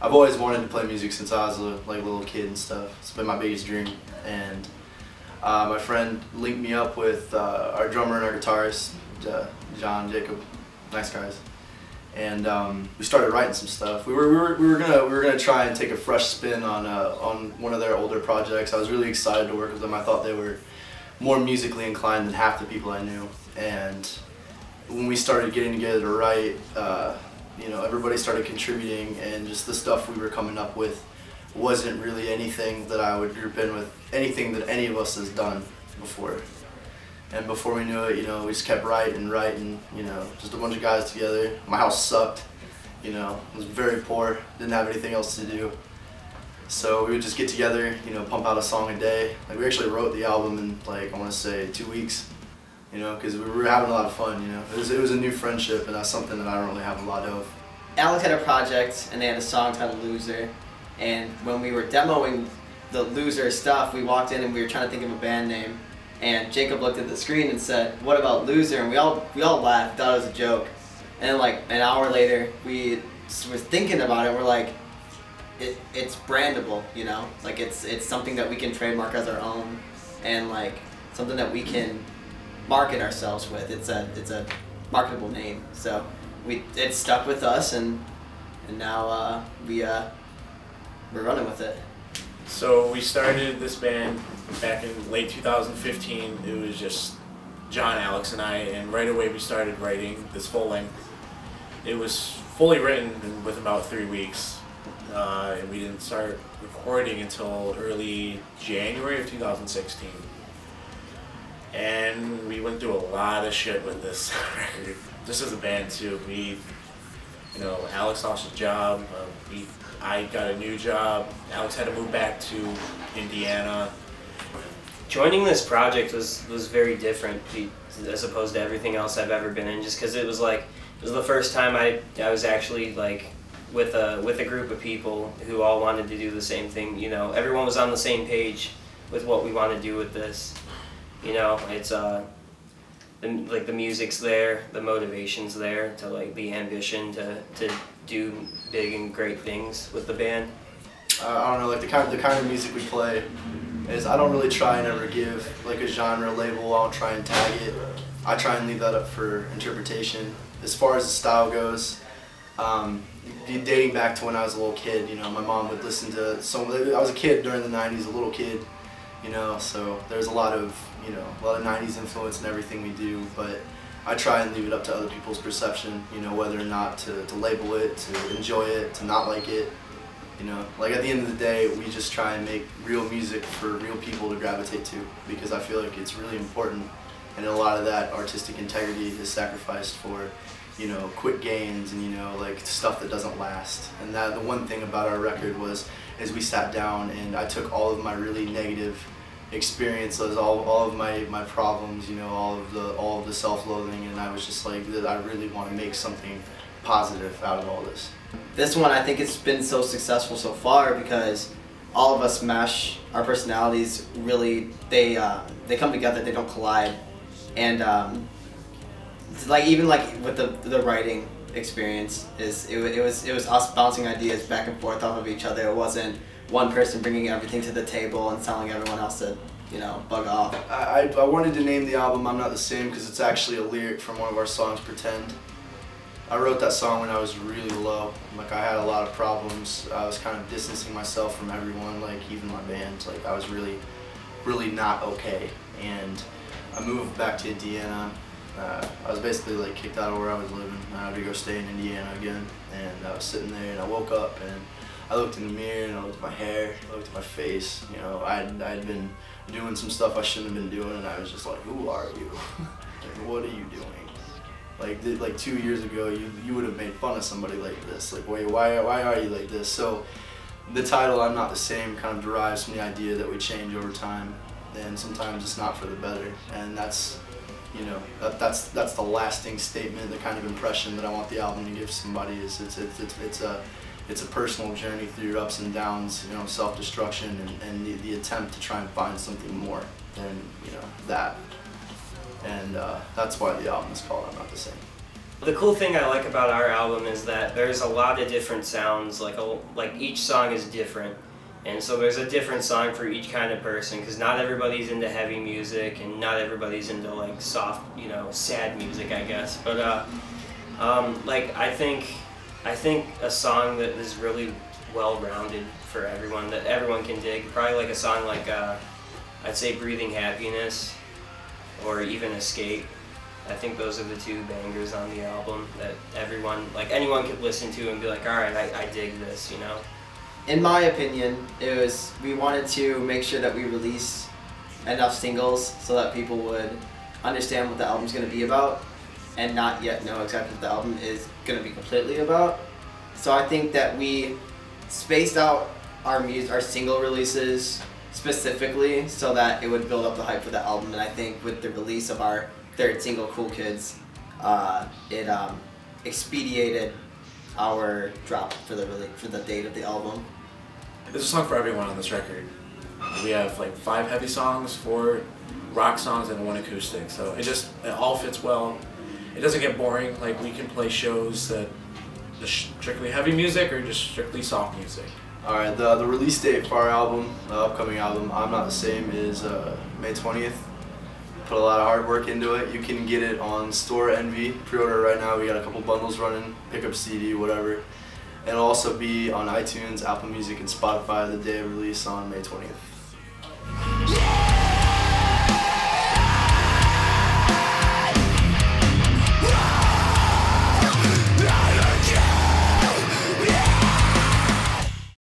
I've always wanted to play music since I was a little kid and stuff. It's been my biggest dream. And my friend linked me up with our drummer and our guitarist, John, Jacob, nice guys. And we started writing some stuff. We were gonna try and take a fresh spin on one of their older projects. I was really excited to work with them. I thought they were more musically inclined than half the people I knew. And when we started getting together to write, you know, everybody started contributing, and just the stuff we were coming up with wasn't really anything that I would group in with anything that any of us has done before. And before we knew it, you know, we just kept writing, you know, just a bunch of guys together. My house sucked, you know, it was very poor, didn't have anything else to do. So we would just get together, you know, pump out a song a day. Like, we actually wrote the album in, like, I want to say 2 weeks, you know, because we were having a lot of fun, you know. It was a new friendship, and that's something that I don't really have a lot of. Alex had a project, and they had a song titled Loser, and when we were demoing the Loser stuff, we walked in and we were trying to think of a band name, and Jacob looked at the screen and said, "What about Loser?" And we all laughed, thought it was a joke. And like an hour later, we were thinking about it. We're like, it's brandable, you know. Like it's something that we can trademark as our own, and like something that we can market ourselves with. It's a marketable name. So it stuck with us, and now we're running with it. So we started this band back in late 2015. It was just John, Alex, and I, and right away we started writing this full length. It was fully written with about 3 weeks, and we didn't start recording until early January of 2016. And we went through a lot of shit with this record, just as a band too. You know, Alex lost his job. I got a new job. Alex had to move back to Indiana. Joining this project was very different as opposed to everything else I've ever been in, just because it was the first time I was actually like with a group of people who all wanted to do the same thing. You know, everyone was on the same page with what we want to do with this. You know, it's like the music's there, the motivation's there, to like the ambition to do big and great things with the band. I don't know, like the kind of music we play is, I don't really try and ever give like a genre label. I don't try and tag it. I try and leave that up for interpretation. As far as the style goes, dating back to when I was a little kid, you know, my mom would listen to I was a kid during the 90s, a little kid, you know, so there's a lot of 90s influence in everything we do, but I try and leave it up to other people's perception, you know, whether or not to label it, to enjoy it, to not like it, you know. Like, at the end of the day, we just try and make real music for real people to gravitate to, because I feel like it's really important, and a lot of that artistic integrity is sacrificed for, you know, quick gains and, you know, like stuff that doesn't last. And that the one thing about our record was, is we sat down and I took all of my really negative experiences, all of my problems, you know, all of the self-loathing, and I was just like, I really want to make something positive out of all this. This one, I think it's been so successful so far because all of us mesh, our personalities really, they come together, they don't collide. And like, even like with the writing experience, it was us bouncing ideas back and forth off of each other. It wasn't one person bringing everything to the table and telling everyone else to, you know, bug off. I wanted to name the album I'm Not the Same because it's actually a lyric from one of our songs, Pretend. I wrote that song when I was really low. Like, I had a lot of problems. I was kind of distancing myself from everyone, like even my band. Like, I was really, really not okay. And I moved back to Indiana. I was basically like kicked out of where I was living. I had to go stay in Indiana again. And I was sitting there and I woke up and I looked in the mirror and I looked at my hair, I looked at my face. You know, I'd been doing some stuff I shouldn't have been doing, and I was just like, who are you? Like, what are you doing? Like 2 years ago, you would have made fun of somebody like this. Like, why are you like this? So the title, I'm Not the Same, kind of derives from the idea that we change over time, and sometimes it's not for the better. And that's, you know, that's the lasting statement, the kind of impression that I want the album to give somebody. Is it's a personal journey through ups and downs, you know, self-destruction, and the attempt to try and find something more than, you know, that. And that's why the album is called I'm Not the Same. The cool thing I like about our album is that there's a lot of different sounds, like each song is different. And so there's a different song for each kind of person, because not everybody's into heavy music and not everybody's into like soft, you know, sad music, I guess. But like I think a song that is really well-rounded for everyone, that everyone can dig, probably like a song like I'd say Breathing Happiness or even Escape. I think those are the two bangers on the album that everyone, like anyone could listen to and be like, all right, I dig this, you know? In my opinion, we wanted to make sure that we release enough singles so that people would understand what the album's going to be about and not yet know exactly what the album is going to be completely about. So I think that we spaced out our single releases specifically so that it would build up the hype for the album, and I think with the release of our third single, Cool Kids, it expedited our drop for the date of the album. There's a song for everyone on this record. We have like 5 heavy songs, 4 rock songs, and 1 acoustic. So it all fits well. It doesn't get boring. Like we can play shows that just strictly heavy music or just strictly soft music. All right, the release date for our album, the upcoming album, I'm Not the Same, is May 20th. Put a lot of hard work into it. You can get it on Store Envy, pre-order right now. We got a couple bundles running, pick up CD, whatever. It'll also be on iTunes, Apple Music, and Spotify the day of release on May 20th.